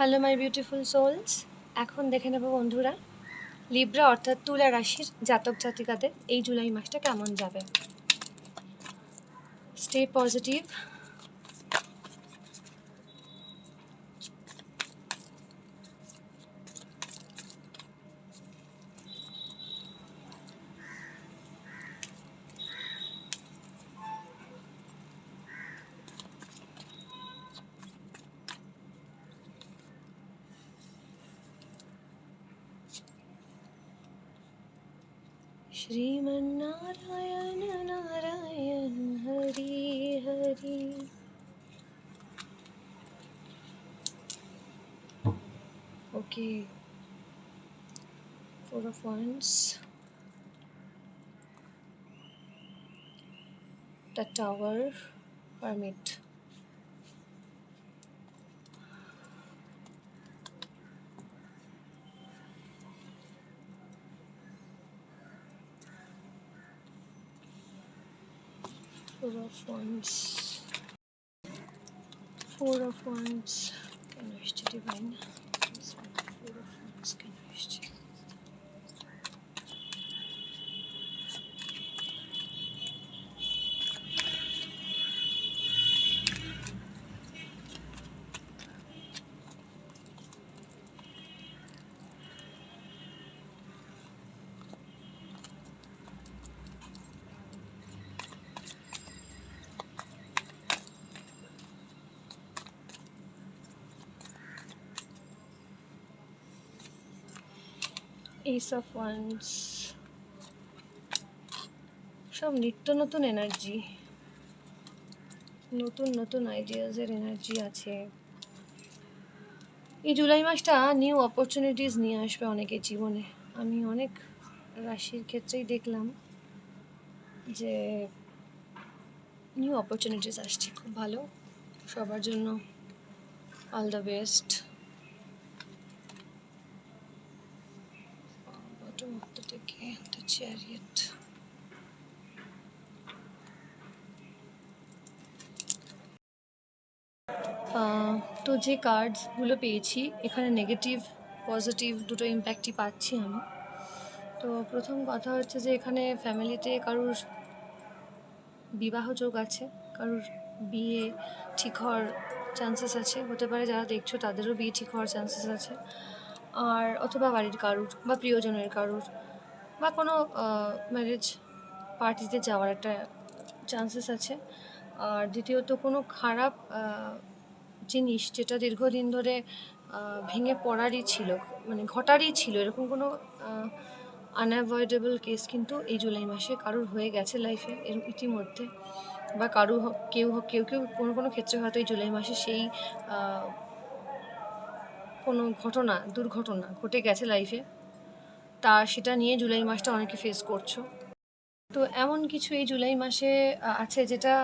Hello my beautiful sols. এখন দেখে নেব বন্ধুরা, লিব্রা অর্থাৎ তুলা রাশির জাতক জাতিকাদের এই জুলাই মাসটা কেমন যাবে। Stay positive. Shrimannarayana Narayan Hari Hari. Okay, Four of Wands, the Tower, Hermit. Four of Wands, Four of Wands. কেন এসছে ডিভাইন? Four of Wands কেন এসছে? Ace of Wands. সব নিত্য নতুন এনার্জি, নতুন নতুন আইডিয়াজের এনার্জি আছে। এই জুলাই মাসটা নিউ অপরচুনিটিস নিয়ে আসবে অনেকের জীবনে। আমি অনেক রাশির ক্ষেত্রেই দেখলাম যে নিউ অপরচুনিটিস আসছে, খুব ভালো। সবার জন্য all the best. Bottom of the ডেকে দ্য চ্যারিয়ট। তো যে কার্ডসগুলো পেয়েছি এখানে নেগেটিভ পজিটিভ দুটো ইম্প্যাক্টই পাচ্ছি আমি। তো প্রথম কথা হচ্ছে যে এখানে ফ্যামিলিতে কারুর বিবাহ যোগ আছে, কারুর বিয়ে ঠিক হওয়ার চান্সেস আছে, হতে পারে যারা দেখছো তাদেরও বিয়ে ঠিক হওয়ার চান্সেস আছে। আর অথবা বাড়ির কারুর বা প্রিয়জনের কারুর বা কোনো ম্যারেজ পার্টিতে যাওয়ার একটা চান্সেস আছে। আর দ্বিতীয়ত কোনো খারাপ জিনিস যেটা দীর্ঘদিন ধরে ভেঙে পড়ারই ছিল, মানে ঘটারই ছিল, এরকম কোনো আনঅ্যাভয়েডেবল কেস কিন্তু এই জুলাই মাসে কারুর হয়ে গেছে লাইফে এর ইতিমধ্যে, বা কেউ কোনো কোনো ক্ষেত্রে হয়তো এই জুলাই মাসে সেই কোনো দুর্ঘটনা ঘটে গেছে লাইফে, তা সেটা নিয়ে জুলাই মাসটা অনেকে ফেস করছো। তো এমন কিছু এই জুলাই মাসে আছে যেটা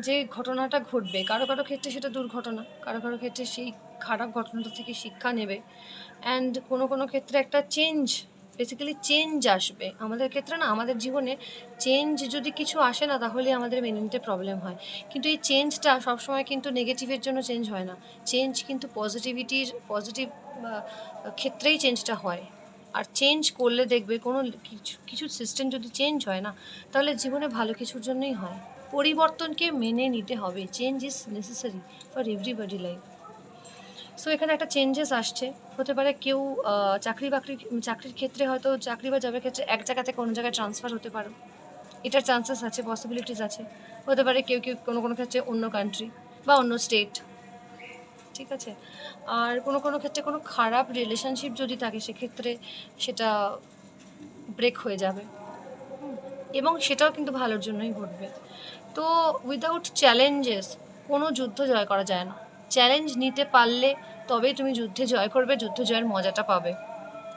যে ঘটনাটা ঘটবে, কারো কারো ক্ষেত্রে সেটা দুর্ঘটনা, কারো কারো ক্ষেত্রে সেই খারাপ ঘটনাটা থেকে শিক্ষা নেবে। অ্যান্ড কোনো কোনো ক্ষেত্রে একটা বেসিক্যালি চেঞ্জ আসবে আমাদের ক্ষেত্রে। না, আমাদের জীবনে চেঞ্জ যদি কিছু আসে না তাহলে আমাদের মেনে নিতে প্রবলেম হয়, কিন্তু এই চেঞ্জটা সবসময় কিন্তু নেগেটিভের জন্য চেঞ্জ হয় না। চেঞ্জ কিন্তু পজিটিভ ক্ষেত্রেই চেঞ্জটা হয়। আর চেঞ্জ করলে দেখবে কোনো কিছু সিস্টেম যদি চেঞ্জ হয় না, তাহলে জীবনে ভালো কিছুর জন্যই হয়। পরিবর্তনকে মেনে নিতে হবে। Change is necessary for everybody life. So এখানে একটা চেঞ্জেস আসছে। হতে পারে কেউ চাকরির ক্ষেত্রে হয়তো চাকরি বা জবের ক্ষেত্রে এক জায়গা থেকে অন্য জায়গায় ট্রান্সফার হতে পারো, এটার চান্সেস আছে, পসিবিলিটিস আছে। হতে পারে কেউ কোনো কোনো ক্ষেত্রে অন্য কান্ট্রি বা অন্য স্টেট, ঠিক আছে। আর কোনো কোনো ক্ষেত্রে কোনো খারাপ রিলেশনশিপ যদি থাকে সেক্ষেত্রে সেটা ব্রেক হয়ে যাবে, এবং সেটাও কিন্তু ভালোর জন্যই ঘটবে। তো উইদাউট চ্যালেঞ্জেস কোনো যুদ্ধ জয় করা যায় না। চ্যালেঞ্জ নিতে পারলে তবেই তুমি যুদ্ধে জয় করবে, যুদ্ধ জয়ের মজাটা পাবে,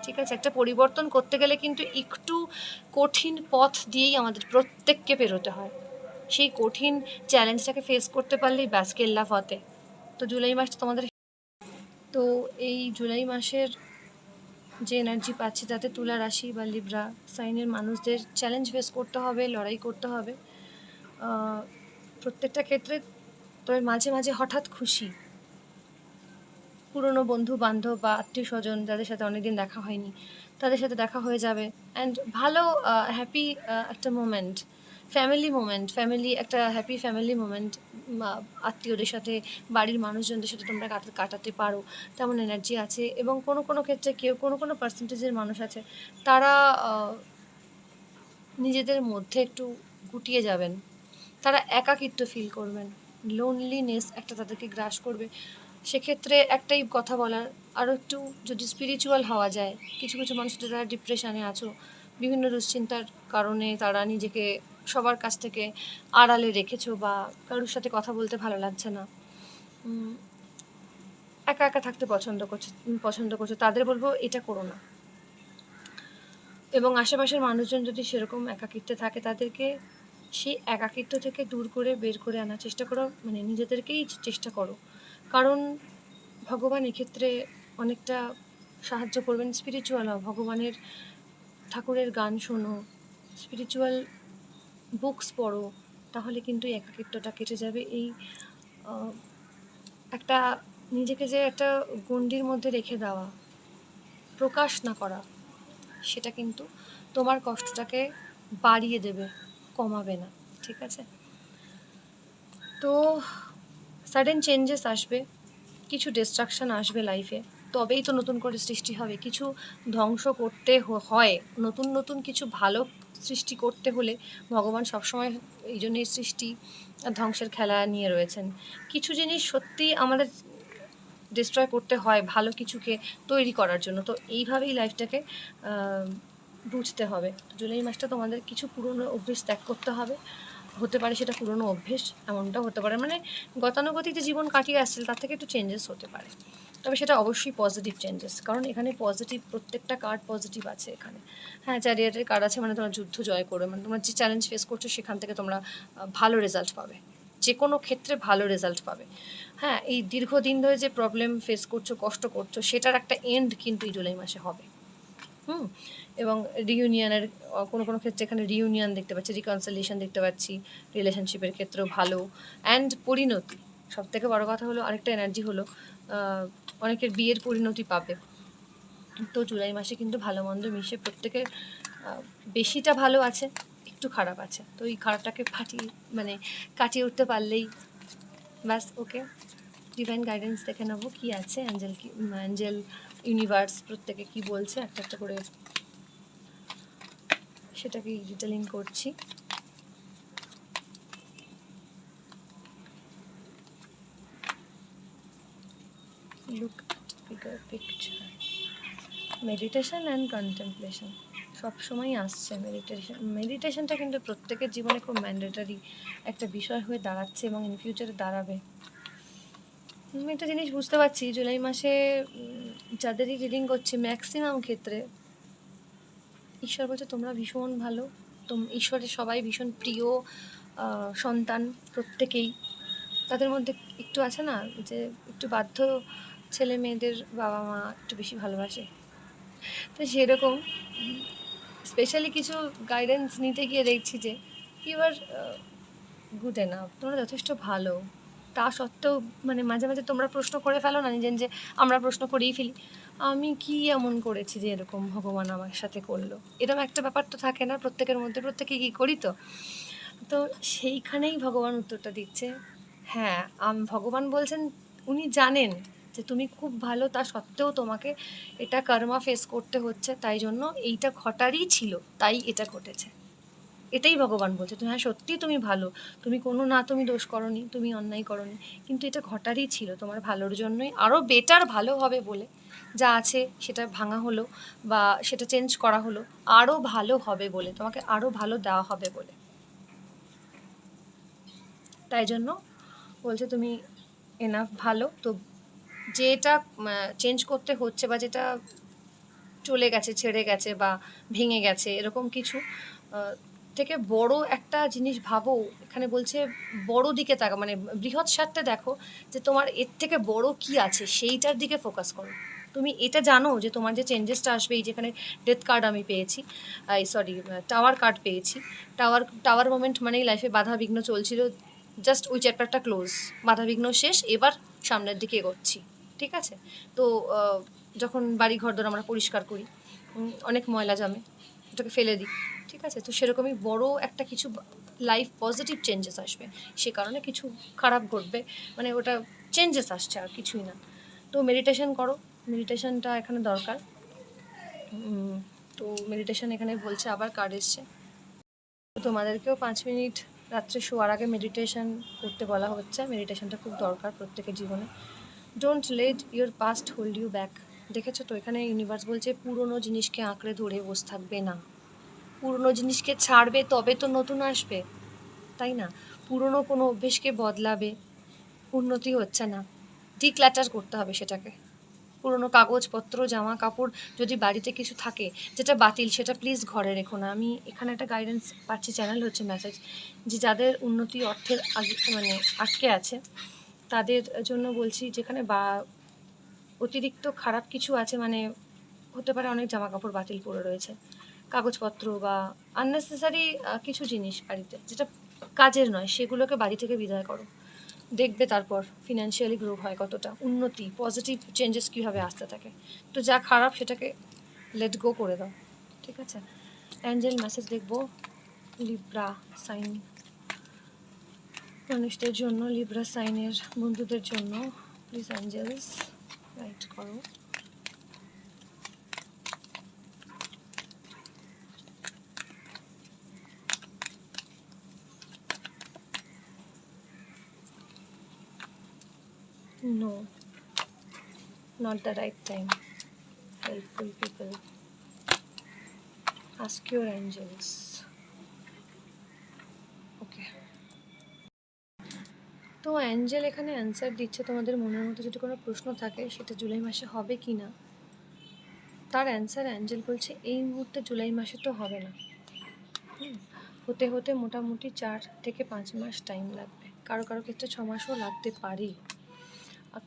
ঠিক আছে। একটা পরিবর্তন করতে গেলে কিন্তু একটু কঠিন পথ দিয়েই আমাদের প্রত্যেককে পেরোতে হয়। সেই কঠিন চ্যালেঞ্জটাকে ফেস করতে পারলেই ব্যাস কেল্লা ফতে। তো জুলাই মাসটা তোমাদের, তো এই জুলাই মাসের যে এনার্জি পাচ্ছি তাতে তুলা রাশি বা লিব্রা সাইনের মানুষদের চ্যালেঞ্জ ফেস করতে হবে, লড়াই করতে হবে প্রত্যেকটা ক্ষেত্রে। তবে মাঝে মাঝে হঠাৎ খুশি, পুরনো বন্ধু বান্ধব বা আত্মীয় স্বজন যাদের সাথে অনেকদিন দেখা হয়নি তাদের সাথে দেখা হয়ে যাবে। অ্যান্ড ভালো হ্যাপি একটা মোমেন্ট, ফ্যামিলি একটা হ্যাপি ফ্যামিলি মোমেন্ট আত্মীয়দের সাথে, বাড়ির মানুষজনদের সাথে তোমরা কাটাতে পারো, তেমন এনার্জি আছে। এবং কোনো কোনো ক্ষেত্রে কোনো পার্সেন্টেজের মানুষ আছে তারা নিজেদের মধ্যে একটু গুটিয়ে যাবেন, তারা একাকিত্ব ফিল করবেন, লোনলিনেস একটা তাদেরকে গ্রাস করবে। সেক্ষেত্রে একটাই কথা বলার, আরও একটু যদি স্পিরিচুয়াল হওয়া যায়। কিছু কিছু মানুষ যারা ডিপ্রেশনে আছো, বিভিন্ন দুশ্চিন্তার কারণে তারা নিজেকে সবার কাছ থেকে আড়ালে রেখেছো বা কারোর সাথে কথা বলতে ভালো লাগছে না, একা একা থাকতে পছন্দ করছো, তাদের বলবো এটা করো না। এবং আশেপাশের মানুষজন যদি সেরকম একাকিত্বে থাকে তাদেরকে সেই একাকিত্ব থেকে দূর করে বের করে আনার চেষ্টা করো, মানে নিজেদেরকেই চেষ্টা করো। কারণ ভগবান এক্ষেত্রে অনেকটা সাহায্য করবেন। স্পিরিচুয়াল হও, ভগবানের ঠাকুরের গান শোনো, স্পিরিচুয়াল বুকস পড়ো, তাহলে কিন্তু এই একাকিত্বটা কেটে যাবে। এই একটা নিজেকে যে একটা গণ্ডির মধ্যে রেখে দেওয়া, প্রকাশ না করা, সেটা কিন্তু তোমার কষ্টটাকে বাড়িয়ে দেবে, কমাবে না। ঠিক আছে? তো সাডেন চেঞ্জেস আসবে, কিছু ডিস্ট্রাকশান আসবে লাইফে, তবেই তো নতুন করে সৃষ্টি হবে। কিছু ধ্বংস করতে হয়, নতুন নতুন কিছু ভালো সৃষ্টি করতে হলে ভগবান সবসময় এই জন্যই সৃষ্টি আর ধ্বংসের খেলা নিয়ে রয়েছেন। কিছু জিনিস সত্যি আমাদের ডিস্ট্রয় করতে হয় ভালো কিছুকে তৈরি করার জন্য। তো এইভাবেই লাইফটাকে বুঝতে হবে। জুলাই মাসটা তোমাদের কিছু পুরনো অভ্যেস ত্যাগ করতে হবে। হতে পারে সেটা পুরনো অভ্যেস, এমনটাও হতে পারে মানে গতানুগতিক যে জীবন কাটিয়ে আসছিল তার থেকে একটু চেঞ্জেস হতে পারে, তবে সেটা অবশ্যই পজিটিভ চেঞ্জেস। কারণ এখানে পজিটিভ, প্রত্যেকটা কার্ড পজিটিভ আছে এখানে। হ্যাঁ, চ্যারিয়াটের কার্ড আছে, মানে তোমরা যুদ্ধ জয় করবে, মানে তোমরা যে চ্যালেঞ্জ ফেস করছো সেখান থেকে তোমরা ভালো রেজাল্ট পাবে, যে কোনো ক্ষেত্রে ভালো রেজাল্ট পাবে। হ্যাঁ, এই দীর্ঘদিন ধরে যে প্রবলেম ফেস করছো, কষ্ট করছো, সেটার একটা এন্ড কিন্তু এই জুলাই মাসে হবে। এবং রিইউনিয়নের কোনো কোনো ক্ষেত্রে এখানে রিইউনিয়ন দেখতে পাচ্ছি, রিকনসিলিয়েশন দেখতে পাচ্ছি, রিলেশনশিপের ক্ষেত্রেও ভালো। অ্যান্ড পরিণতি, সবথেকে বড় কথা হলো আরেকটা এনার্জি হলো অনেকের বিয়ের পরিণতি পাবে। তো জুলাই মাসে কিন্তু ভালো মন্দ মিশে প্রত্যেকের বেশিটা ভালো আছে, একটু খারাপ আছে। তো এই খারাপটাকে কাটিয়ে উঠতে পারলেই ব্যাস ওকে। ডিভাইন গাইডেন্স দেখে নেবো কী আছে, অ্যাঞ্জেল ইউনিভার্স প্রত্যেকে কী বলছে একটা একটা করে সেটাকে ডিটেলিং করছি। Look at bigger picture. Meditation and contemplation সবসময় আসছে। মেডিটেশনটা কিন্তু প্রত্যেকের জীবনে খুব ম্যান্ডেটারি একটা বিষয় হয়ে দাঁড়াচ্ছে এবং ইন ফিউচারে দাঁড়াবে। আমি একটা জিনিস বুঝতে পারছি, জুলাই মাসে যাদেরই রিডিং করছি ম্যাক্সিমাম ক্ষেত্রে ঈশ্বর বলছে তোমরা ভীষণ ভালো, ঈশ্বরের সবাই ভীষণ প্রিয় সন্তান প্রত্যেকেই। তাদের মধ্যে একটু আছে না যে একটু বাধ্য ছেলে মেয়েদের বাবা মা একটু বেশি ভালোবাসে, তো সেরকম স্পেশালি কিছু গাইডেন্স নিতে গিয়ে দেখছি যে ইউ আর গুড এনাফ, তোমরা যথেষ্ট ভালো। তা সত্ত্বেও মানে মাঝে মাঝে তোমরা প্রশ্ন করে ফেলো না নিজের, যে আমরা প্রশ্ন করেই ফেলি আমি কি এমন করেছি যে এরকম ভগবান আমার সাথে করলো, এরকম একটা ব্যাপার তো থাকে না প্রত্যেকের মধ্যে, প্রত্যেকে কী করি। তো তো সেইখানেই ভগবান উত্তরটা দিচ্ছে। হ্যাঁ, ভগবান বলছেন উনি জানেন যে তুমি খুব ভালো, তা সত্ত্বেও তোমাকে এটা কর্মা ফেস করতে হচ্ছে, তাই জন্য এইটা ঘটারই ছিল, তাই এটা ঘটেছে। এটাই ভগবান বলছে। হ্যাঁ, সত্যিই তুমি ভালো, তুমি দোষ করনি, তুমি অন্যায় করনি, কিন্তু এটা ঘটারই ছিল তোমার ভালোর জন্যই, আরও বেটার ভালো হবে বলে যা আছে সেটা ভাঙা হলো বা সেটা চেঞ্জ করা হলো, আরও ভালো হবে বলে, তোমাকে আরও ভালো দেওয়া হবে বলে। তাই জন্য বলছে তুমি এনাফ ভালো। তো যেটা চেঞ্জ করতে হচ্ছে বা যেটা চলে গেছে, ছেড়ে গেছে বা ভেঙে গেছে, এরকম কিছু থেকে বড় একটা জিনিস ভাবো। এখানে বলছে বড় দিকে তাকা, মানে বৃহৎ স্বার্থে দেখো যে তোমার এর থেকে বড় কি আছে, সেইটার দিকে ফোকাস করো। তুমি এটা জানো যে তোমার যে চেঞ্জেসটা আসবে, এই যেখানে ডেথ কার্ড আমি পেয়েছি, টাওয়ার কার্ড পেয়েছি। টাওয়ার মোমেন্ট মানেই লাইফে বাধা বিঘ্ন চলছিল, জাস্ট ওই চ্যাপ্টারটা ক্লোজ, বাধা বিঘ্ন শেষ, এবার সামনের দিকে এগোচ্ছি। ঠিক আছে? তো যখন বাড়ি ঘরদোর আমরা পরিষ্কার করি, অনেক ময়লা জমে, ওটাকে ফেলে দিই, ঠিক আছে? তো সেরকমই বড় একটা কিছু লাইফ পজিটিভ চেঞ্জেস আসবে, সে কারণে কিছু খারাপ ঘটবে, মানে ওটা চেঞ্জেস আসছে আর কিছুই না। তো মেডিটেশন করো, মেডিটেশনটা এখানে দরকার। তো মেডিটেশন এখানে বলছে, আবার কার্ড এসছে, তো তোমাদেরকেও 5 মিনিট রাত্রে শোয়ার আগে মেডিটেশন করতে বলা হচ্ছে। মেডিটেশনটা খুব দরকার প্রত্যেকের জীবনে। Don't let your past hold you back. দেখেছো তো, এখানে ইউনিভার্স বলছে পুরনো জিনিসকে আঁকড়ে ধরে বসে থাকবে না, পুরনো জিনিসকে ছাড়বে, তবে তো নতুন আসবে, তাই না? পুরনো কোনো অভ্যেসকে বদলাবে, উন্নতি হচ্ছে না, ডিক্ল্যাটার করতে হবে সেটাকে। পুরনো কাগজপত্র, জামা কাপড় যদি বাড়িতে কিছু থাকে যেটা বাতিল, সেটা প্লিজ ঘরে রেখো না। আমি এখানে একটা গাইডেন্স পাচ্ছি, চ্যানেল হচ্ছে মেসেজ, যে যাদের উন্নতি অর্থের আগে মানে আটকে আছে, তাদের জন্য বলছি, যেখানে বা অতিরিক্ত খারাপ কিছু আছে, মানে হতে পারে অনেক জামা কাপড় বাতিল পড়ে রয়েছে, কাগজপত্র বা আননেসেসারি কিছু জিনিস বাড়িতে যেটা কাজের নয়, সেগুলোকে বাড়ি থেকে বিদায় করো। দেখবে তারপর ফিনান্সিয়ালি গ্রো হয় কতটা, উন্নতি, পজিটিভ চেঞ্জেস কীভাবে আসতে থাকে। তো যা খারাপ সেটাকে লেট গো করে দাও, ঠিক আছে? অ্যাঞ্জেল মেসেজ দেখবো লিব্রা সাইন মানুষদের জন্য, লিব্রা সাইনের বন্ধুদের জন্য, প্লিজ অ্যাঞ্জেলস রাইট করো। No, not the right time. Helpful people. Ask your angels. Okay. তো অ্যাঞ্জেল এখানে অ্যান্সার দিচ্ছে, তোমাদের মনের মধ্যে যদি কোনো প্রশ্ন থাকে সেটা জুলাই মাসে হবে কি না, তার অ্যান্সার অ্যাঞ্জেল বলছে এই মুহূর্তে জুলাই মাসে তো হবে না, হতে হতে মোটামুটি 4 থেকে 5 মাস টাইম লাগবে, কারো কারো ক্ষেত্রে 6 মাসও লাগতে পারে,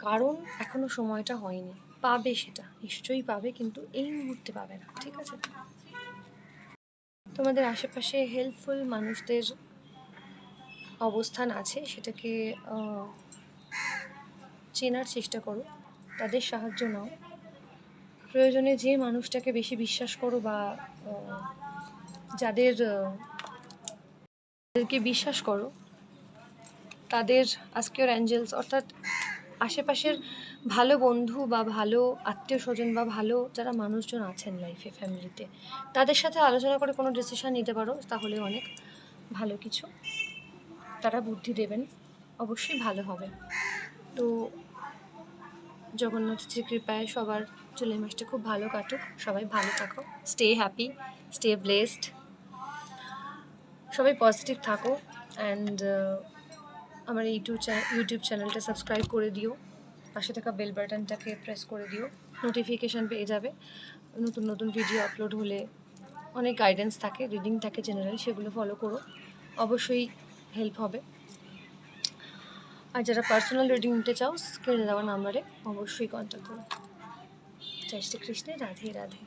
কারণ এখনও সময়টা হয়নি। পাবে, সেটা নিশ্চয়ই পাবে, কিন্তু এই মুহূর্তে পাবে না, ঠিক আছে? তোমাদের আশেপাশে হেল্পফুল মানুষদের অবস্থান আছে, সেটাকে চেনার চেষ্টা করো, তাদের সাহায্য নাও। প্রয়োজনে যে মানুষটাকে বেশি বিশ্বাস করো বা যাদেরকে বিশ্বাস করো, তাদের আস্কিওর অ্যাঞ্জেলস, অর্থাৎ আশেপাশের ভালো বন্ধু বা ভালো আত্মীয় স্বজন বা ভালো যারা মানুষজন আছেন লাইফে, ফ্যামিলিতে, তাদের সাথে আলোচনা করে কোনো ডিসিশন নিতে পারো, তাহলে অনেক ভালো কিছু তারা বুদ্ধি দেবেন, অবশ্যই ভালো হবে। তো জগন্নাথজির কৃপায় সবার জুলাই মাসটা খুব ভালো কাটুক, সবাই ভালো থাকো, স্টে হ্যাপি, স্টে ব্লেসড, সবাই পজিটিভ থাকো। অ্যান্ড আমার ইউটিউব চ্যানেলটা সাবস্ক্রাইব করে দিও, পাশে থাকা বেল বাটনটাকে প্রেস করে দিও, নোটিফিকেশান পেয়ে যাবে। নতুন নতুন ভিডিও আপলোড হলে অনেক গাইডেন্স থাকে, রিডিং থাকে জেনারেল, সেগুলো ফলো করো, অবশ্যই হেল্প হবে। আর যারা পার্সোনাল রিডিং নিতে চাও, স্ক্রিনে দেওয়া নাম্বারে অবশ্যই কন্ট্যাক্ট করো। জয় শ্রীকৃষ্ণে, রাধে রাধে।